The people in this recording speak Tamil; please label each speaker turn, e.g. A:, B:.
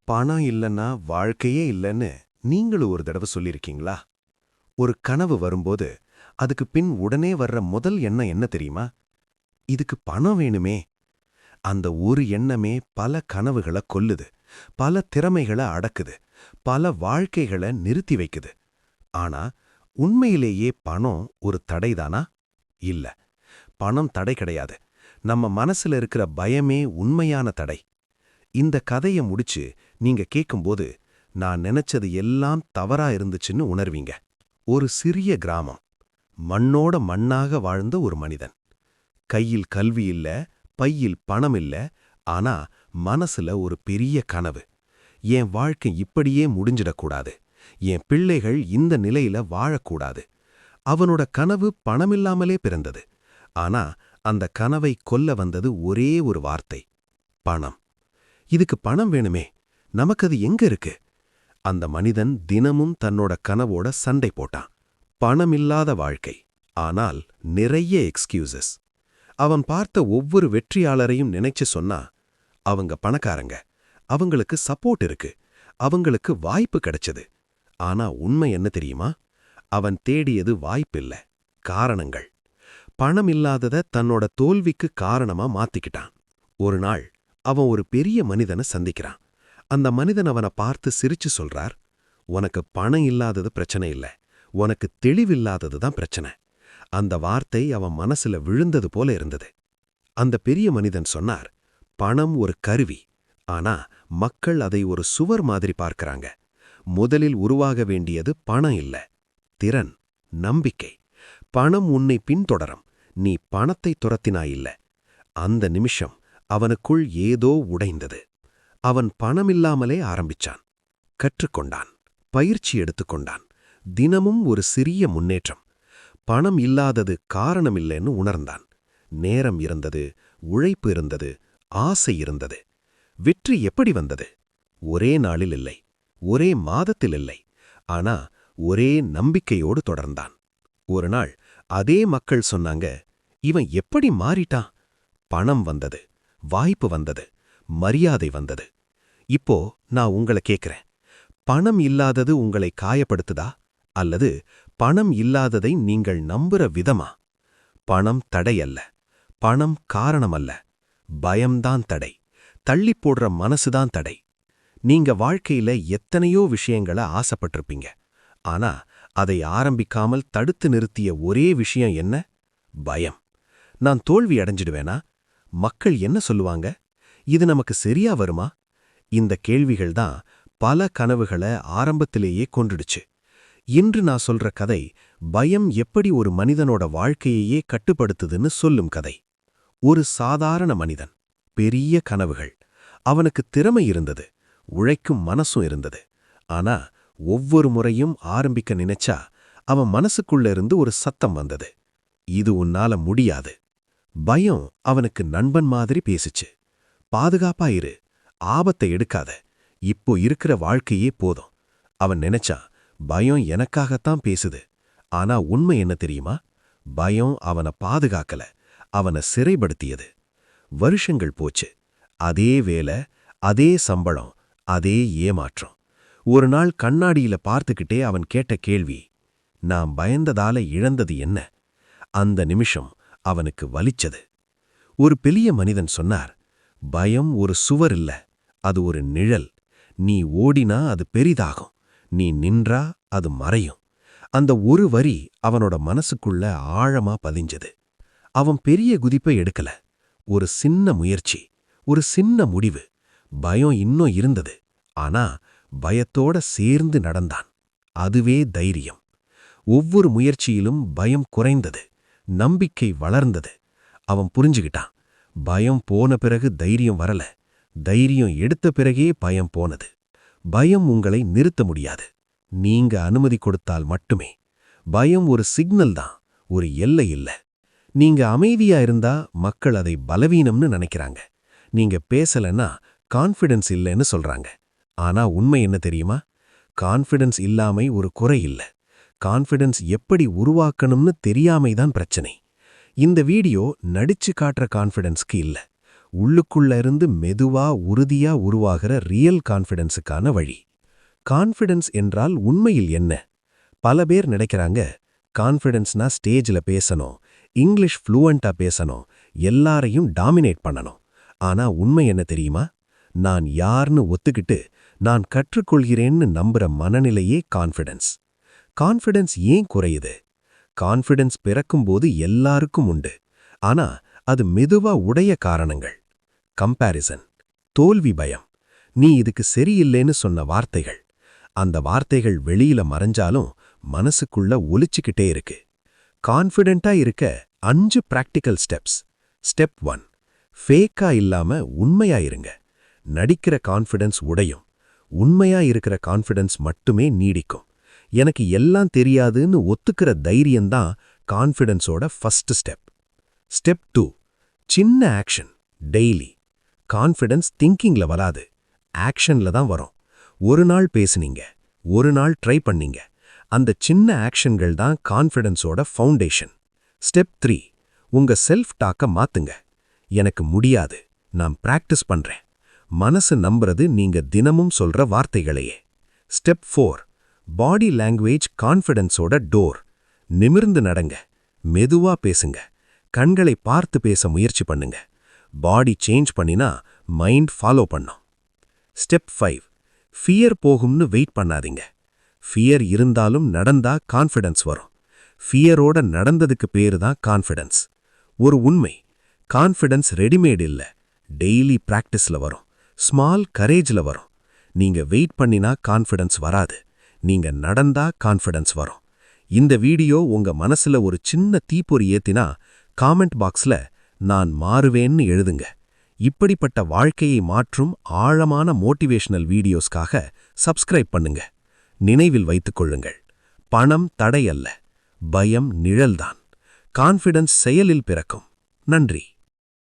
A: பணம் இல்லைன்னா வாழ்க்கையே இல்லைன்னு நீங்களும் ஒரு தடவை சொல்லியிருக்கீங்களா? ஒரு கனவு வரும்போது அதுக்கு பின் உடனே வர்ற முதல் எண்ணம் என்ன தெரியுமா? இதுக்கு பணம் வேணுமே. அந்த ஒரு எண்ணமே பல கனவுகளை கொல்லுது, பல திறமைகளை அடக்குது, பல வாழ்க்கைகளை நிறுத்தி வைக்குது. ஆனா உண்மையிலேயே பணம் ஒரு தடைதானா? இல்ல, பணம் தடை கிடையாது. நம்ம மனசுல இருக்கிற பயமே உண்மையான தடை. இந்த கதைய முடிச்சு நீங்க கேட்கும்போது நான் நினைச்சது எல்லாம் தவறா இருந்துச்சுன்னு உணர்வீங்க. ஒரு சிறிய கிராமம், மண்ணோட மண்ணாக வாழ்ந்த ஒரு மனிதன். கையில் கல்வி இல்ல, பையில் பணம் இல்ல, ஆனா மனசுல ஒரு பெரிய கனவு. என் வாழ்க்கை இப்படியே முடிஞ்சிடக்கூடாது, என் பிள்ளைகள் இந்த நிலையில வாழக்கூடாது. அவனோட கனவு பணமில்லாமலே பிறந்தது. ஆனா அந்த கனவை கொல்ல வந்தது ஒரே ஒரு வார்த்தை: பணம். இதுக்கு பணம் வேணுமே, நமக்கு அது எங்க இருக்கு? அந்த மனிதன் தினமும் தன்னோட கனவோட சண்டை போட்டான். பணமில்லாத வாழ்க்கை, ஆனால் நிறைய எக்ஸ்கியூசஸ். அவன் பார்த்த ஒவ்வொரு வெற்றியாளரையும் நினைச்சு சொன்னா, அவங்க பணக்காரங்க, அவங்களுக்கு சப்போர்ட் இருக்கு, அவங்களுக்கு வாய்ப்பு கிடைச்சது. ஆனா உண்மை என்ன தெரியுமா? அவன் தேடியது வாய்ப்பில்ல, காரணங்கள். பணம் இல்லாதத தன்னோட தோல்விக்கு காரணமா மாத்திக்கிட்டான். ஒரு நாள் அவன் ஒரு பெரிய மனிதனை சந்திக்கிறான். அந்த மனிதன் அவனை பார்த்து சிரிச்சு சொல்றார்: உனக்கு பணம் இல்லாதது பிரச்சனை இல்ல, உனக்கு தெளிவில்லாதது தான் பிரச்சனை. அந்த வார்த்தை அவன் மனசுல விழுந்தது போல இருந்தது. அந்த பெரிய மனிதன் சொன்னார்: பணம் ஒரு கருவி, ஆனா மக்கள் அதை ஒரு சுவர் மாதிரி பார்க்கறாங்க. முதலில் உருவாக வேண்டியது பணம் இல்ல, திறன், நம்பிக்கை. பணம் உன்னை பின்தொடரும், நீ பணத்தை துரத்தினாயில்ல. அந்த நிமிஷம் அவனுக்குள் ஏதோ உடைந்தது. அவன் பணமில்லாமலே ஆரம்பிச்சான். கற்றுக்கொண்டான், பயிற்சி எடுத்துக்கொண்டான், தினமும் ஒரு சிறிய முன்னேற்றம். பணம் இல்லாதது காரணமில்லைன்னு உணர்ந்தான். நேரம் இருந்தது, உழைப்பு இருந்தது, ஆசை இருந்தது. வெற்றி எப்படி வந்தது? ஒரே நாளில் இல்லை, ஒரே மாதத்தில் இல்லை, ஆனா ஒரே நம்பிக்கையோடு தொடர்ந்தான். ஒரு நாள் அதே மக்கள் சொன்னாங்க: இவன் எப்படி மாறிட்டான்? பணம் வந்தது, வாய்ப்பு வந்தது, மரியாதை வந்தது. இப்போ நான் உங்களை கேட்கிறேன், பணம் இல்லாதது உங்களை காயப்படுத்துதா, அல்லது பணம் இல்லாததை நீங்கள் நம்புற விதமா? பணம் தடையல்ல, பணம் காரணமல்ல, பயம்தான் தடை, தள்ளிப் போடுற மனசுதான் தடை. நீங்க வாழ்க்கையில எத்தனையோ விஷயங்களை ஆசைப்பட்டிருப்பீங்க, ஆனா அதை ஆரம்பிக்காமல் தடுத்து நிறுத்திய ஒரே விஷயம் என்ன? பயம். நான் தோல்வி அடைஞ்சிடுவேனா? மக்கள் என்ன சொல்லுவாங்க? இது நமக்கு சரியா வருமா? இந்த கேள்விகள்தான் பல கனவுகளை ஆரம்பத்திலேயே கொன்றுடுச்சு. இன்று நான் சொல்ற கதை பயம் எப்படி ஒரு மனிதனோட வாழ்க்கையையே கட்டுப்படுத்துதுன்னு சொல்லும் கதை. ஒரு சாதாரண மனிதன், பெரிய கனவுகள். அவனுக்கு திறமை இருந்தது, உழைக்கும் மனசும் இருந்தது. ஆனா ஒவ்வொரு முறையும் ஆரம்பிக்க நினைச்சா அவன் மனசுக்குள்ள இருந்து ஒரு சத்தம் வந்தது: இது உன்னால முடியாது. பயம் அவனுக்கு நண்பன் மாதிரி பேசுச்சு: பாதுகாப்பா இரு, ஆபத்தை எடுக்காத, இப்போ இருக்கிற வாழ்க்கையே போதும். அவன் நினைச்சான், பயம் எனக்காகத்தான் பேசுது. ஆனா உண்மை என்ன தெரியுமா? பயம் அவனை பாதுகாக்கல, அவனை சிறைப்படுத்தியது. வருஷங்கள் போச்சு. அதே வேலை, அதே சம்பளம், அதே ஏமாற்றம். ஒரு நாள் கண்ணாடியில பார்த்துக்கிட்டே அவன் கேட்ட கேள்வி: நான் பயந்ததால இழந்தது என்ன? அந்த நிமிஷம் அவனுக்கு வலிச்சது. ஒரு பெரிய மனிதன் சொன்னார்: பயம் ஒரு சுவர் இல்ல, அது ஒரு நிழல். நீ ஓடினா அது பெரிதாகும், நீ நின்றா அது மறையும். அந்த ஒரு வரி அவனோட மனசுக்குள்ள ஆழமா பதிஞ்சது. அவன் பெரிய குதிப்பை எடுக்கல, ஒரு சின்ன முயற்சி, ஒரு சின்ன முடிவு. பயம் இன்னும் இருந்தது, ஆனா பயத்தோட சேர்ந்து நடந்தான். அதுவே தைரியம். ஒவ்வொரு முயற்சியிலும் பயம் குறைந்தது, நம்பிக்கை வளர்ந்தது. அவன் புரிஞ்சுகிட்டான், பயம் போன பிறகு தைரியம் வரல, தைரியம் எடுத்த பிறகே பயம் போனது. பயம் உங்களை நிறுத்த முடியாது, நீங்க அனுமதி கொடுத்தால் மட்டுமே. பயம் ஒரு சிக்னல் தான், ஒரு எல்லை இல்ல. நீங்க அமைதியா இருந்தா மக்கள் அதை பலவீனம்னு நினைக்கிறாங்க. நீங்க பேசலன்னா கான்ஃபிடன்ஸ் இல்லைன்னு சொல்றாங்க. ஆனா உண்மை என்ன தெரியுமா? கான்ஃபிடன்ஸ் இல்லாமை ஒரு குறை இல்ல, கான்ஃபிடன்ஸ் எப்படி உருவாக்கணும்னு தெரியாமைதான் பிரச்சனை. இந்த வீடியோ நடிச்சு காட்டுற கான்ஃபிடன்ஸ்க்கு இல்ல, உள்ளுக்குள்ள இருந்து மெதுவா உறுதியா உருவாகிற ரியல் கான்ஃபிடன்ஸுக்கான வழி. கான்ஃபிடன்ஸ் என்றால் உண்மையில் என்ன? பல பேர் நினைக்கிறாங்க, கான்ஃபிடன்ஸ்னா ஸ்டேஜ்ல பேசணும், இங்கிலீஷ் ஃப்ளூவண்டா பேசணும், எல்லாரையும் டாமினேட் பண்ணணும். ஆனா உண்மை என்ன தெரியுமா? நான் யார்னு ஒத்துக்கிட்டு நான் கற்றுக்கொள்கிறேன்னு நம்புற மனநிலையே கான்ஃபிடன்ஸ். கான்ஃபிடன்ஸ் ஏன் குறையுது? கான்ஃபிடன்ஸ் பிறக்கும்போது எல்லாருக்கும் உண்டு. ஆனா அது மெதுவா உடைய காரணங்கள். கம்பேரிசன், தோல்வி பயம், நீ இதுக்கு சரியில்லைன்னு சொன்ன வார்த்தைகள். அந்த வார்த்தைகள் வெளியில மறைஞ்சாலும் மனசுக்குள்ள ஒலிச்சுக்கிட்டே இருக்கு. கான்ஃபிடென்ட்டா இருக்க 5 பிராக்டிக்கல் ஸ்டெப்ஸ். ஸ்டெப் 1, ஃபேக்கா இல்லாம உண்மையா இருங்க. நடிக்கிற கான்ஃபிடன்ஸ் உடையும். உண்மையா இருக்கிற கான்ஃபிடன்ஸ் மட்டுமே நீடிக்கும். எனக்கு எல்லாம் தெரியாதுன்னு ஒத்துக்கிற தைரியம்தான் கான்ஃபிடன்ஸோட ஃபர்ஸ்ட் ஸ்டெப். ஸ்டெப் 2, சின்ன ஆக்ஷன் டெய்லி. கான்ஃபிடன்ஸ் திங்கிங்ல வராது, ஆக்ஷன்ல தான் வரும். ஒரு நாள் பேசுனீங்க, ஒரு நாள் ட்ரை பண்ணீங்க, அந்த சின்ன ஆக்ஷன்கள் தான் கான்ஃபிடன்ஸோட ஃபவுண்டேஷன். ஸ்டெப் 3, உங்க செல்ஃப் டாக்க மாத்துங்க. எனக்கு முடியாது, நான் பிராக்டிஸ் பண்றேன். மனசு நம்புறது நீங்க தினமும் சொல்ற வார்த்தைகளையே. ஸ்டெப் 4, பாடி லாங்குவேஜ் கான்ஃபிடன்ஸோட டோர். நிமிர்ந்து நடங்க, மெதுவா பேசுங்க, கண்களை பார்த்து பேச முயற்சி பண்ணுங்க. பாடி சேஞ்ச் பண்ணினா மைண்ட் ஃபாலோ பண்ணும். ஸ்டெப் 5, ஃபியர் போகும்னு வெயிட் பண்ணாதீங்க. ஃபியர் இருந்தாலும் நடந்தா கான்ஃபிடன்ஸ் வரும். ஃபியரோட நடந்ததுக்கு பேரு தான் கான்ஃபிடன்ஸ். ஒரு உண்மை, கான்ஃபிடன்ஸ் ரெடிமேட் இல்ல, டெய்லி பிராக்டிஸ்ல வரும், ஸ்மால் கரேஜ்ல வரும். நீங்க வெயிட் பண்ணினா கான்ஃபிடன்ஸ் வராது, நீங்க நடந்தா கான்ஃபிடன்ஸ் வரும். இந்த வீடியோ உங்க மனசுல ஒரு சின்ன தீப்பொறி ஏத்தினா காமெண்ட் பாக்ஸ்ல நான் மாறுவேன்னு எழுதுங்க. இப்படிப்பட்ட வாழ்க்கையை மாற்றும் ஆழமான மோட்டிவேஷனல் வீடியோஸ்க்காக சப்ஸ்கிரைப் பண்ணுங்க. நினைவில் வைத்துக் கொள்ளுங்கள், பணம் தடை அல்ல, பயம் நிழல்தான். கான்ஃபிடன்ஸ் செயலில் பிறக்கும். நன்றி.